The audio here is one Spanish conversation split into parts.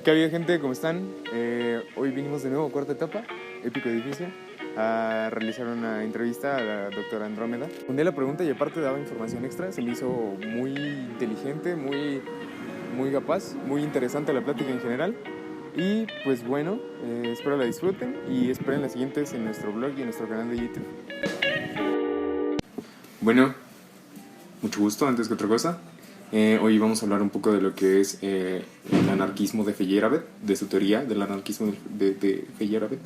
¿Qué había, gente? ¿Cómo están? Hoy vinimos de nuevo a cuarta etapa, épico edificio, a realizar una entrevista a la doctora Andrómeda. Fundé la pregunta y aparte daba información extra. Se me hizo muy inteligente, muy capaz, muy interesante la plática en general. Y pues bueno, espero la disfruten y esperen las siguientes en nuestro blog y en nuestro canal de YouTube. Bueno, mucho gusto antes que otra cosa. Hoy vamos a hablar un poco de lo que es el anarquismo de Feyerabend, de su teoría del anarquismo de Feyerabend.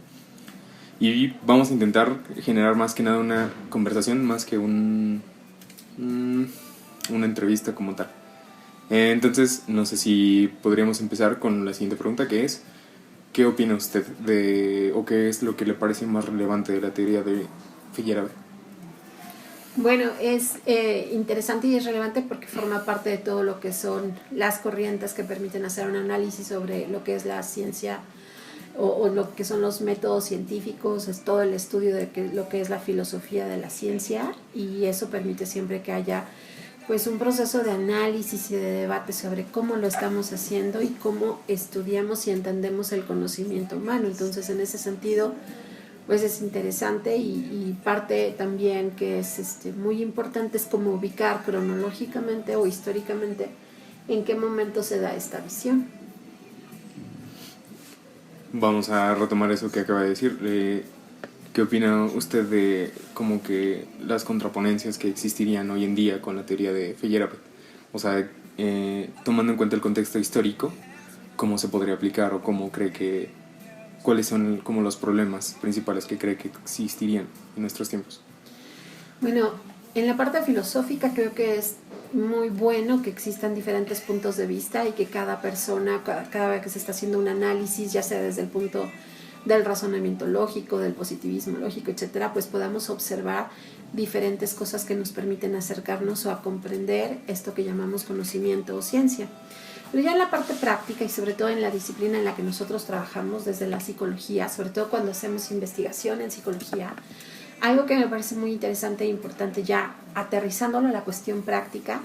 Y vamos a intentar generar más que nada una conversación, más que una entrevista como tal. Entonces, no sé si podríamos empezar con la siguiente pregunta, que es: ¿qué opina usted o qué es lo que le parece más relevante de la teoría de Feyerabend? Bueno, es interesante y es relevante porque forma parte de todo lo que son las corrientes que permiten hacer un análisis sobre lo que es la ciencia o lo que son los métodos científicos, es todo el estudio de lo que es la filosofía de la ciencia, y eso permite siempre que haya pues un proceso de análisis y de debate sobre cómo lo estamos haciendo y cómo estudiamos y entendemos el conocimiento humano. Entonces, en ese sentido, pues es interesante y parte también que es muy importante es como ubicar cronológicamente o históricamente en qué momento se da esta visión. Vamos a retomar eso que acaba de decir. ¿Qué opina usted de como que las contraponencias que existirían hoy en día con la teoría de Feyerabend? O sea, tomando en cuenta el contexto histórico, ¿cómo se podría aplicar o cuáles son como los problemas principales que cree que existirían en nuestros tiempos? Bueno, en la parte filosófica creo que es muy bueno que existan diferentes puntos de vista y que cada persona, cada vez que se está haciendo un análisis, ya sea desde el punto del razonamiento lógico, del positivismo lógico, etcétera, pues podamos observar diferentes cosas que nos permiten acercarnos o a comprender esto que llamamos conocimiento o ciencia. Pero ya en la parte práctica y sobre todo en la disciplina en la que nosotros trabajamos desde la psicología, sobre todo cuando hacemos investigación en psicología, algo que me parece muy interesante e importante ya aterrizándolo a la cuestión práctica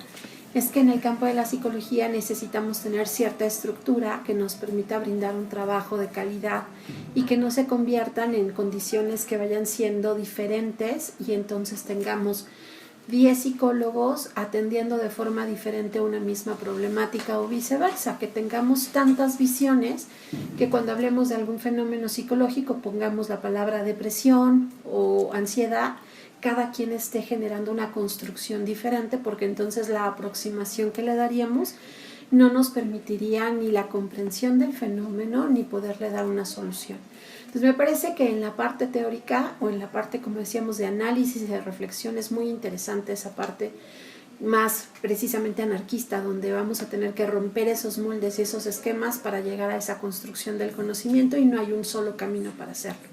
es que en el campo de la psicología necesitamos tener cierta estructura que nos permita brindar un trabajo de calidad y que no se conviertan en condiciones que vayan siendo diferentes y entonces tengamos 10 psicólogos atendiendo de forma diferente una misma problemática o viceversa, que tengamos tantas visiones que cuando hablemos de algún fenómeno psicológico pongamos la palabra depresión o ansiedad, cada quien esté generando una construcción diferente, porque entonces la aproximación que le daríamos no nos permitiría ni la comprensión del fenómeno ni poderle dar una solución. Entonces me parece que en la parte teórica o en la parte, como decíamos, de análisis y de reflexión es muy interesante esa parte más precisamente anarquista, donde vamos a tener que romper esos moldes y esos esquemas para llegar a esa construcción del conocimiento y no hay un solo camino para hacerlo.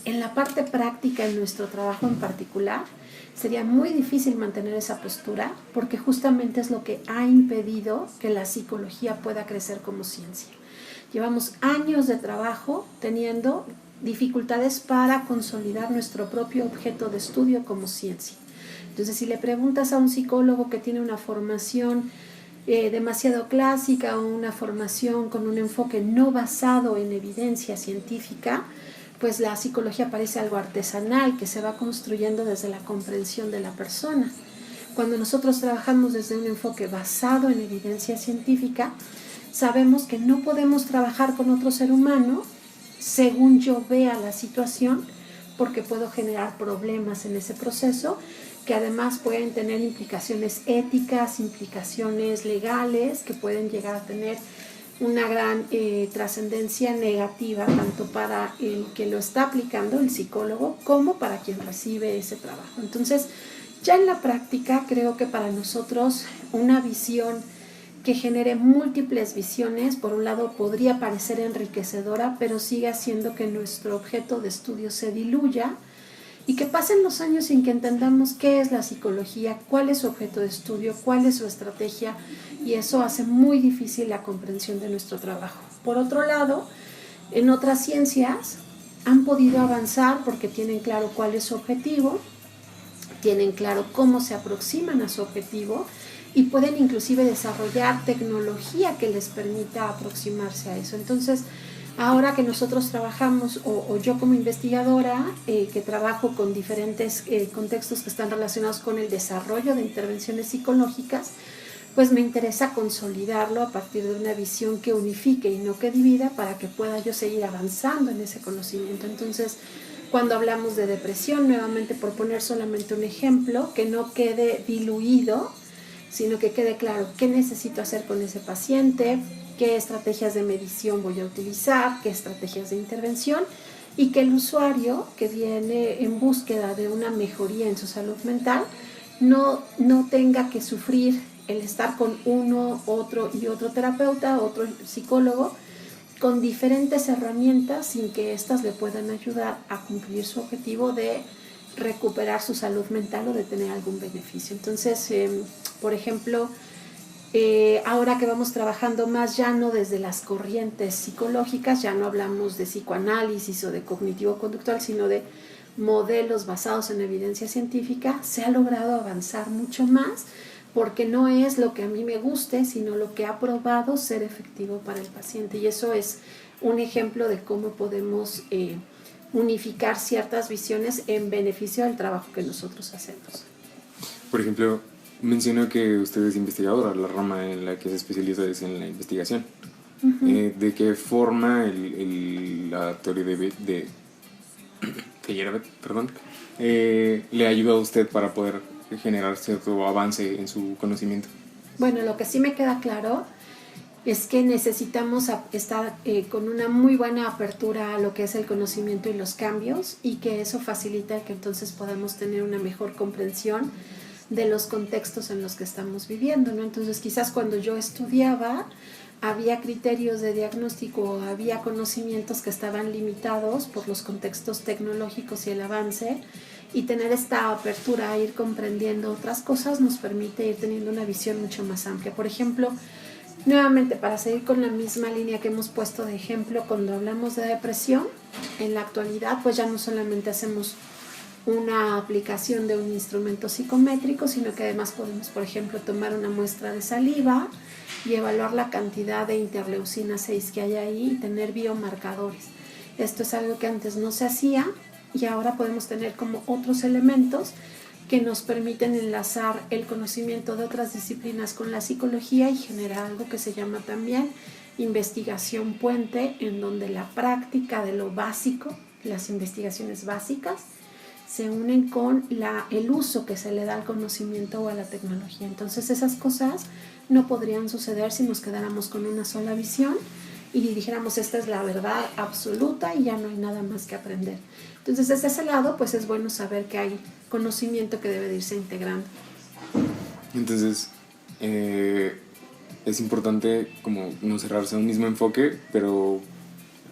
En la parte práctica, en nuestro trabajo en particular, sería muy difícil mantener esa postura porque justamente es lo que ha impedido que la psicología pueda crecer como ciencia. Llevamos años de trabajo teniendo dificultades para consolidar nuestro propio objeto de estudio como ciencia. Entonces, si le preguntas a un psicólogo que tiene una formación demasiado clásica o una formación con un enfoque no basado en evidencia científica, pues la psicología parece algo artesanal que se va construyendo desde la comprensión de la persona. Cuando nosotros trabajamos desde un enfoque basado en evidencia científica, sabemos que no podemos trabajar con otro ser humano según yo vea la situación, porque puedo generar problemas en ese proceso que además pueden tener implicaciones éticas, implicaciones legales que pueden llegar a tener una gran trascendencia negativa tanto para el que lo está aplicando, el psicólogo, como para quien recibe ese trabajo. Entonces, ya en la práctica creo que para nosotros una visión que genere múltiples visiones, por un lado podría parecer enriquecedora, pero sigue haciendo que nuestro objeto de estudio se diluya y que pasen los años sin que entendamos qué es la psicología, cuál es su objeto de estudio, cuál es su estrategia, y eso hace muy difícil la comprensión de nuestro trabajo. Por otro lado, en otras ciencias han podido avanzar porque tienen claro cuál es su objetivo, tienen claro cómo se aproximan a su objetivo y pueden inclusive desarrollar tecnología que les permita aproximarse a eso. Entonces, ahora que nosotros trabajamos, o yo como investigadora, que trabajo con diferentes contextos que están relacionados con el desarrollo de intervenciones psicológicas, pues me interesa consolidarlo a partir de una visión que unifique y no que divida, para que pueda yo seguir avanzando en ese conocimiento. Entonces, cuando hablamos de depresión, nuevamente por poner solamente un ejemplo, que no quede diluido, sino que quede claro qué necesito hacer con ese paciente, qué estrategias de medición voy a utilizar, qué estrategias de intervención, y que el usuario que viene en búsqueda de una mejoría en su salud mental no tenga que sufrir el estar con uno, otro y otro terapeuta, otro psicólogo, con diferentes herramientas sin que éstas le puedan ayudar a cumplir su objetivo de recuperar su salud mental o de tener algún beneficio. Entonces, por ejemplo, ahora que vamos trabajando más ya no desde las corrientes psicológicas, ya no hablamos de psicoanálisis o de cognitivo-conductual, sino de modelos basados en evidencia científica, se ha logrado avanzar mucho más, porque no es lo que a mí me guste, sino lo que ha probado ser efectivo para el paciente. Y eso es un ejemplo de cómo podemos unificar ciertas visiones en beneficio del trabajo que nosotros hacemos. Por ejemplo, mencionó que usted es investigadora, la rama en la que se especializa es en la investigación. ¿De qué forma la teoría de Feyerabend, le ayuda a usted para poder generar cierto avance en su conocimiento? Bueno, lo que sí me queda claro es que necesitamos estar con una muy buena apertura a lo que es el conocimiento y los cambios, y que eso facilita que entonces podamos tener una mejor comprensión de los contextos en los que estamos viviendo, ¿no? Entonces, quizás cuando yo estudiaba había criterios de diagnóstico, había conocimientos que estaban limitados por los contextos tecnológicos y el avance, y tener esta apertura a ir comprendiendo otras cosas nos permite ir teniendo una visión mucho más amplia. Por ejemplo, nuevamente, para seguir con la misma línea que hemos puesto de ejemplo, cuando hablamos de depresión, en la actualidad pues ya no solamente hacemos una aplicación de un instrumento psicométrico, sino que además podemos, por ejemplo, tomar una muestra de saliva y evaluar la cantidad de interleucina 6 que hay ahí y tener biomarcadores. Esto es algo que antes no se hacía, y ahora podemos tener como otros elementos que nos permiten enlazar el conocimiento de otras disciplinas con la psicología y generar algo que se llama también investigación puente, en donde la práctica de lo básico, las investigaciones básicas, se unen con el uso que se le da al conocimiento o a la tecnología. Entonces, esas cosas no podrían suceder si nos quedáramos con una sola visión y dijéramos esta es la verdad absoluta y ya no hay nada más que aprender. Entonces, desde ese lado, pues es bueno saber que hay conocimiento que debe de irse integrando. Entonces, es importante como no cerrarse a un mismo enfoque, pero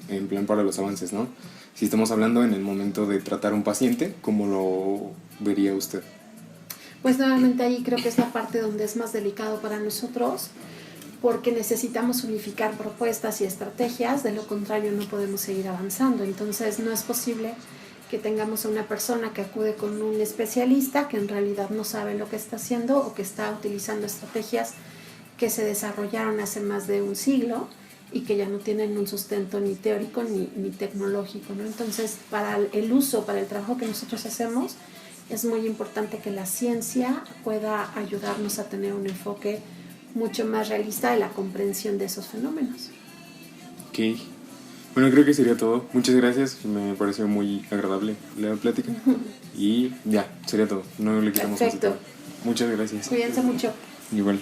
en plan para los avances, ¿no? Si estamos hablando en el momento de tratar a un paciente, ¿cómo lo vería usted? Pues nuevamente ahí creo que es la parte donde es más delicado para nosotros, porque necesitamos unificar propuestas y estrategias, de lo contrario no podemos seguir avanzando. Entonces no es posible que tengamos a una persona que acude con un especialista que en realidad no sabe lo que está haciendo o que está utilizando estrategias que se desarrollaron hace más de un siglo y que ya no tienen un sustento ni teórico ni tecnológico, ¿no? Entonces, para el uso, para el trabajo que nosotros hacemos, es muy importante que la ciencia pueda ayudarnos a tener un enfoque mucho más realista de la comprensión de esos fenómenos. Ok. Bueno, creo que sería todo. Muchas gracias. Me pareció muy agradable la plática. Y ya, sería todo. No le quitamos más tiempo. Perfecto. Muchas gracias. Cuídense mucho. Igual.